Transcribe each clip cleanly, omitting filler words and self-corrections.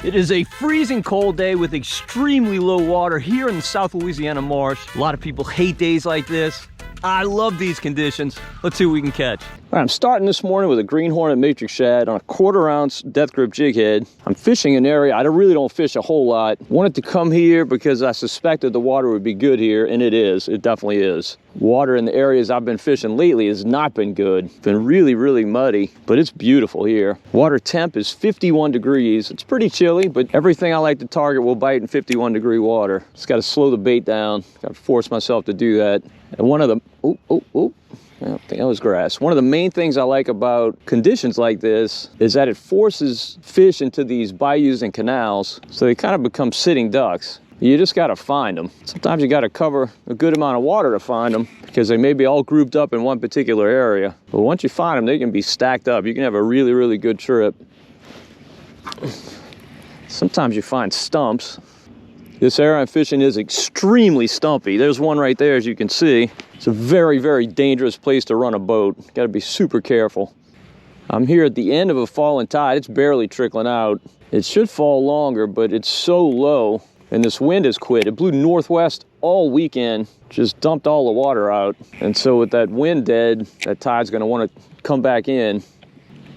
It is a freezing cold day with extremely low water here in the South Louisiana marsh. A lot of people hate days like this. I love these conditions. Let's see what we can catch. All right, I'm starting this morning with a green hornet matrix shad on a 1/4 ounce death grip jig head. I'm fishing an area I really don't fish a whole lot. Wanted to come here because I suspected the water would be good here, and it is. It definitely is. Water in the areas I've been fishing lately has not been good. It's been really muddy, but it's beautiful here. Water temp is 51 degrees. It's pretty chilly, but everything I like to target will bite in 51-degree water. Just got to slow the bait down. Got to force myself to do that. And one of the, I don't think that was grass. One of the main things I like about conditions like this is that it forces fish into these bayous and canals, so they kind of become sitting ducks. You just got to find them. Sometimes you got to cover a good amount of water to find them because they may be all grouped up in one particular area. But once you find them, they can be stacked up. You can have a really good trip. Sometimes you find stumps. This area I'm fishing is extremely stumpy. There's one right there, as you can see. It's a very dangerous place to run a boat. Got to be super careful. I'm here at the end of a falling tide. It's barely trickling out. It should fall longer, but it's so low, and this wind has quit. It blew northwest all weekend, just dumped all the water out. And so with that wind dead, that tide's going to want to come back in.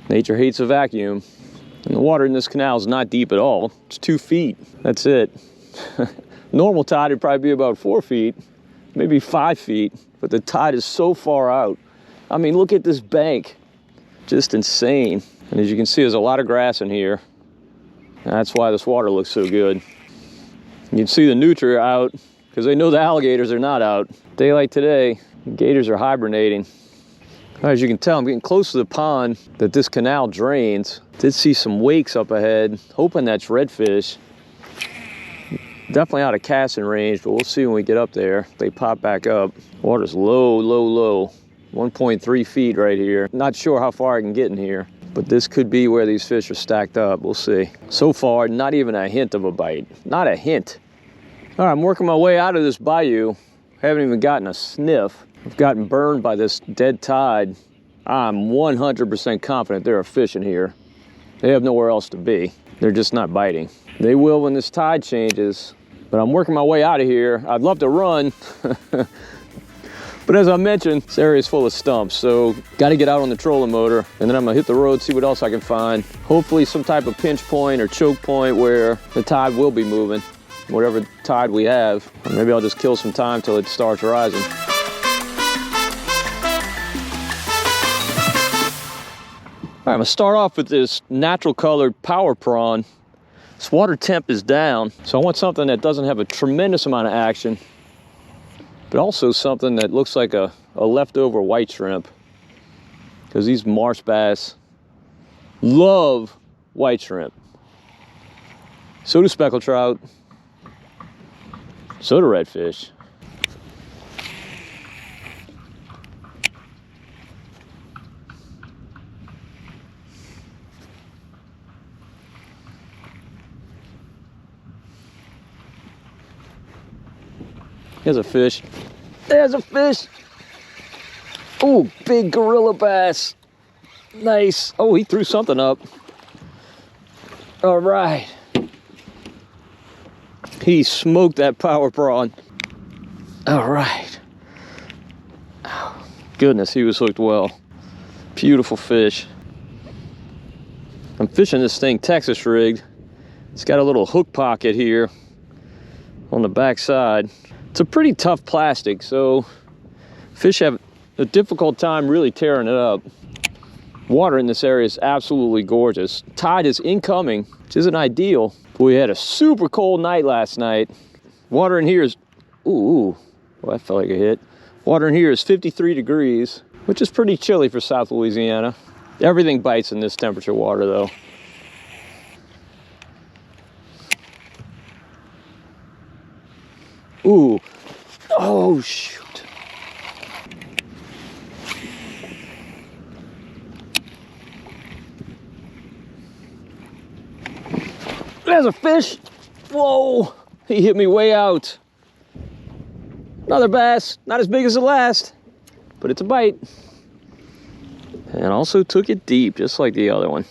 Nature hates a vacuum. And the water in this canal is not deep at all. It's 2 feet. That's it. Normal tide would probably be about 4 feet, maybe 5 feet, but the tide is so far out. I mean, look at this bank, just insane. And as you can see, there's a lot of grass in here. And that's why this water looks so good. You can see the nutria out because they know the alligators are not out. Daylight today, the gators are hibernating. As you can tell, I'm getting close to the pond that this canal drains. Did see some wakes up ahead, hoping that's redfish. Definitely out of casting range, but we'll see when we get up there. They pop back up. Water's low. 1.3 feet right here. Not sure how far I can get in here, but this could be where these fish are stacked up. We'll see. So far, not even a hint of a bite. Not a hint. All right, I'm working my way out of this bayou. Haven't even gotten a sniff. I've gotten burned by this dead tide. I'm 100% confident there are fish in here. They have nowhere else to be. They're just not biting. They will when this tide changes. But I'm working my way out of here. I'd love to run. But as I mentioned, this area is full of stumps. So got to get out on the trolling motor. And then I'm going to hit the road, see what else I can find. Hopefully some type of pinch point or choke point where the tide will be moving. Whatever tide we have. Or maybe I'll just kill some time till it starts rising. All right, I'm going to start off with this natural colored power prawn. This water temp is down, so I want something that doesn't have a tremendous amount of action, but also something that looks like a leftover white shrimp, because these marsh bass love white shrimp. So do speckled trout, so do redfish. There's a fish. There's a fish. Oh, big gorilla bass. Nice. Oh, he threw something up. All right. He smoked that power prawn. All right. Oh, goodness, he was hooked well. Beautiful fish. I'm fishing this thing Texas rigged. It's got a little hook pocket here on the back side. It's a pretty tough plastic, so fish have a difficult time really tearing it up. Water in this area is absolutely gorgeous. Tide is incoming, which isn't ideal. But we had a super cold night last night. Water in here is, well, that felt like a hit. Water in here is 53 degrees, which is pretty chilly for South Louisiana. Everything bites in this temperature water though. Ooh, oh shoot. There's a fish. Whoa, he hit me way out. Another bass, not as big as the last, but it's a bite. And also took it deep, just like the other one.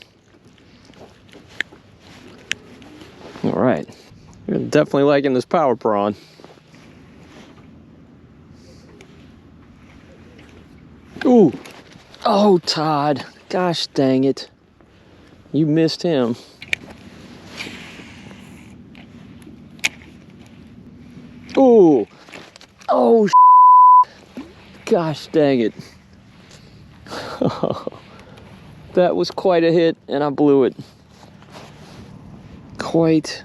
All right, you're definitely liking this power prawn. Ooh, oh Todd, gosh dang it. You missed him. Ooh, oh gosh dang it. That was quite a hit and I blew it. Quite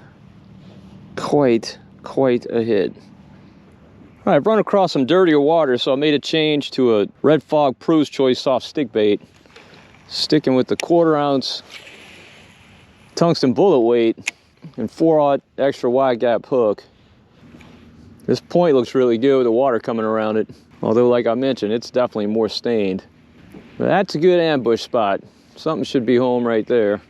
a hit. All right, I've run across some dirtier water, so I made a change to a Red Fog Pro's Choice soft stick bait. Sticking with the 1/4 ounce tungsten bullet weight and 4/0 extra wide gap hook. This point looks really good with the water coming around it. Although, like I mentioned, it's definitely more stained. But that's a good ambush spot. Something should be home right there.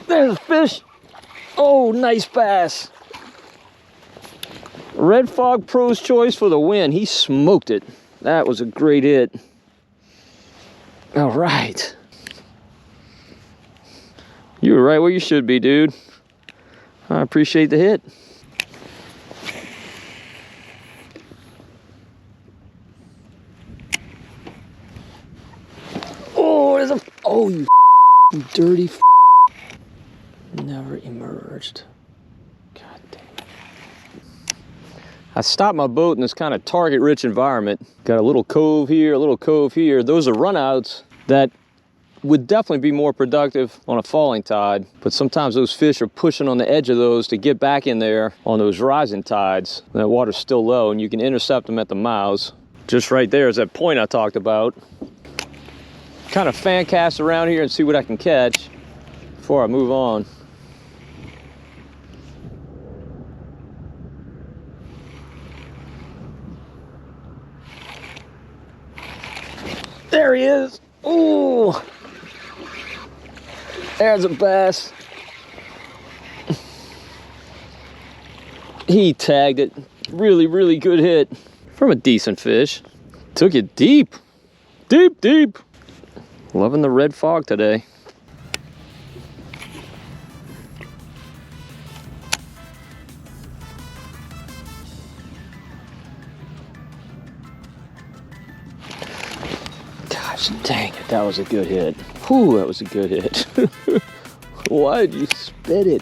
There's a fish. Oh, nice bass. Red Fog Pro's Choice for the win. He smoked it. That was a great hit. All right. You were right where you should be, dude. I appreciate the hit. Oh, there's a... Oh, you dirty... Never emerged. God damn it. I stopped my boat in this kind of target-rich environment. Got a little cove here, a little cove here. Those are runouts that would definitely be more productive on a falling tide, but sometimes those fish are pushing on the edge of those to get back in there on those rising tides. That water's still low and you can intercept them at the mouths. Just right there is that point I talked about. Kind of fan cast around here and see what I can catch before I move on. There he is. Ooh. There's a bass. He tagged it. Really good hit from a decent fish. Took it deep. Deep. Loving the red fog today. Gosh dang it, that was a good hit. Whew, that was a good hit. Why'd you spit it?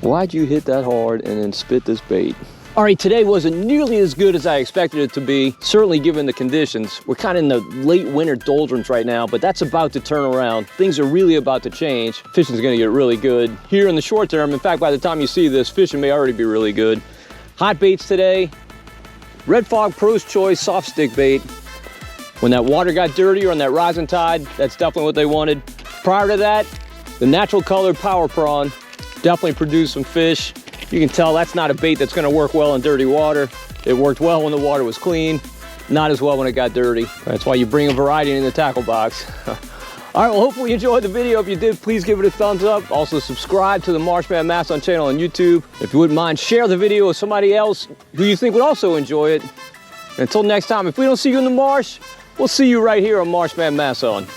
Why'd you hit that hard and then spit this bait? All right, today wasn't nearly as good as I expected it to be, certainly given the conditions. We're kind of in the late winter doldrums right now, but that's about to turn around. Things are really about to change. Fishing's gonna get really good here in the short term. In fact, by the time you see this, fishing may already be really good. Hot baits today, Red Fog Pro's Choice soft stick bait. When that water got dirtier on that rising tide, that's definitely what they wanted. Prior to that, the natural colored power prawn definitely produced some fish. You can tell that's not a bait that's gonna work well in dirty water. It worked well when the water was clean, not as well when it got dirty. That's why you bring a variety in the tackle box. All right, well, hopefully you enjoyed the video. If you did, please give it a thumbs up. Also subscribe to the Marshman Masson channel on YouTube. If you wouldn't mind, share the video with somebody else who you think would also enjoy it. Until next time, if we don't see you in the marsh, we'll see you right here on Marshman Masson.